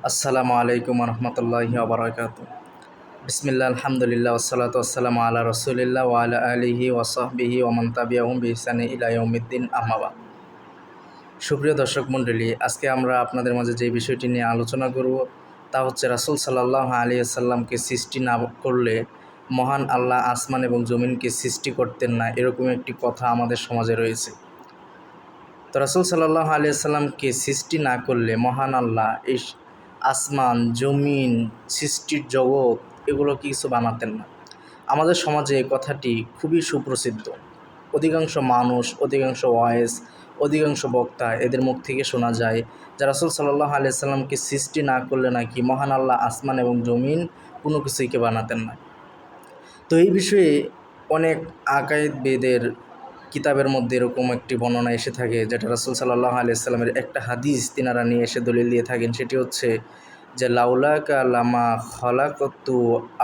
আসসালামু আলাইকুম রহমতুল্লাহি ওবরাকাতু। বিসমিল্লাহ আলহামদুলিল্লাহ ওয়াসসালাতু ওয়াসসালামু আলা রাসূলিল্লাহ ওয়া আলা আলিহি ওয়া সাহবিহি ওয়া মান তাবিআহুম বিইহসানি ইলা ইয়াউমিদ্দিন, আম্মা বাদ। সুপ্রিয় দর্শক মণ্ডলী, আজকে আমরা আপনাদের মাঝে যে বিষয়টি নিয়ে আলোচনা করব তা হচ্ছে রাসূল সাল্লাল্লাহু আলাইহি ওয়াসাল্লামকে সৃষ্টি না করলে মহান আল্লাহ আসমান এবং জমিনকে সৃষ্টি করতেন না, এরকম একটি কথা আমাদের সমাজে রয়েছে। তো রাসূল সাল্লাল্লাহু আলাইহি ওয়াসাল্লামকে সৃষ্টি না করলে মহান আল্লাহ এই আসমান, জমিন, সৃষ্টির জগৎ এগুলো কিছু বানাতেন না। আমাদের সমাজে এই কথাটি খুবই সুপ্রসিদ্ধ। অধিকাংশ মানুষ, অধিকাংশ ওয়াইজ, অধিকাংশ বক্তা এদের মুখ থেকে শোনা যায় যে রাসূল সাল্লাল্লাহু আলাইহি ওয়াসাল্লামকে সৃষ্টি না করলে নাকি মহান আল্লাহ আসমান এবং জমিন কোনো কিছুইকে বানাতেন না। তো এই বিষয়ে অনেক আকায়েদ বেদের কিতাবের মধ্যে এরকম একটি বর্ণনা এসে থাকে, যেটা রাসূল সাল্লাল্লাহু আলাইহি ওয়াসাল্লামের একটা হাদিস তিনারা নিয়ে এসে দলিল দিয়ে থাকেন। সেটি হচ্ছে যে লাউলাকা লামা খলাকতু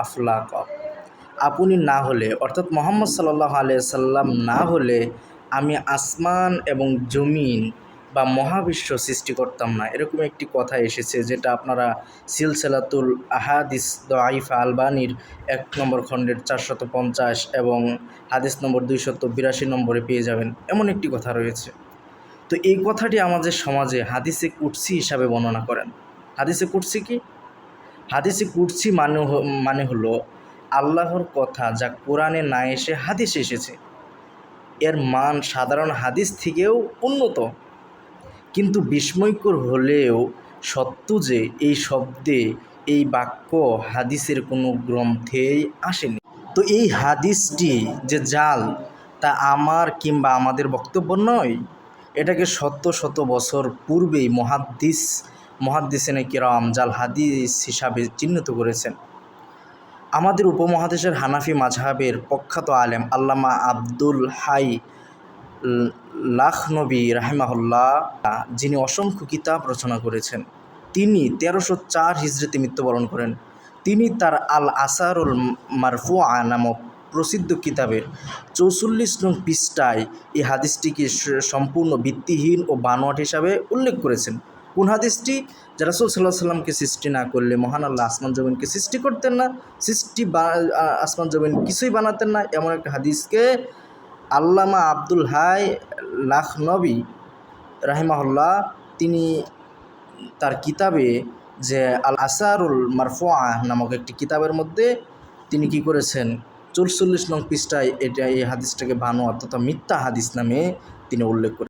আফলাকা, আপনি না হলে, অর্থাৎ মুহাম্মদ সাল্লাল্লাহু আলাইহি ওয়াসাল্লাম না হলে আমি আসমান এবং জমিন বা মহাবিশ্ব সৃষ্টি করতাম না। এরকম একটি কথা এসেছে, যেটা আপনারা সিলসিলাতুল আহাদিস দাঈফা আলবানির 1 নম্বর খণ্ডের 450 এবং হাদিস নম্বর 282 নম্বরে পেয়ে যাবেন। এমন একটি কথা রয়েছে। তো এই কথাটি আমাদের সমাজে হাদিসে কুদসি হিসাবে বর্ণনা করেন। হাদিসে কুদসি কি? হাদিসে কুদসি মানে হলো আল্লাহর কথা যা কোরআনে না এসে হাদিসে এসেছে। এর মান সাধারণ হাদিস থেকেও উন্নত, কিন্তু বিস্ময়কর হলেও সত্য যে এই শব্দে, এই বাক্য হাদিসের কোনো গ্রন্থেই আসেনি। তো এই হাদিসটি যে জাল, তা আমার কিংবা আমাদের বক্তব্য নয়। এটাকে শত শত বছর পূর্বেই মুহাদ্দিসিনে কিরাম জাল হাদিস হিসাবে চিহ্নিত করেছেন। আমাদের উপমহাদেশের হানাফি মাযহাবের প্রখ্যাত আলেম আল্লামা আব্দুল হাই লাখনবী রাহিমাহুল্লাহ, যিনি অসংখ্য কিতাব রচনা করেছেন, তিনি 1304 হিজরিতে মৃত্যুবরণ করেন। তিনি তার আল আসারুল মারফুআ নামক প্রসিদ্ধ কিতাবের 44 নং পৃষ্ঠায় এই হাদিসটিকে সম্পূর্ণ ভিত্তিহীন ও বানোয়াট হিসাবে উল্লেখ করেছেন। কোন হাদিসটি? যে রাসূল সাল্লাল্লাহু আলাইহি ওয়াসাল্লামকে সৃষ্টি না করলে মহান আল্লাহ আসমান জমিনকে সৃষ্টি করতেন না, আসমান জমিন কিছুই বানাতেন না, এমন একটা হাদিসকে আল্লামা আব্দুল হাই লাখনবী রাহিমাহুল্লাহ তিনি তার কিতাবে, যে আল আসারুল মারফুআ নামক একটি কিতাবের মধ্যে তিনি কি করেছেন, 44 নং পৃষ্ঠায় এই হাদিসটাকে বানোয়াট তথা মিথ্যা হাদিস নামে তিনি উল্লেখ করেছেন।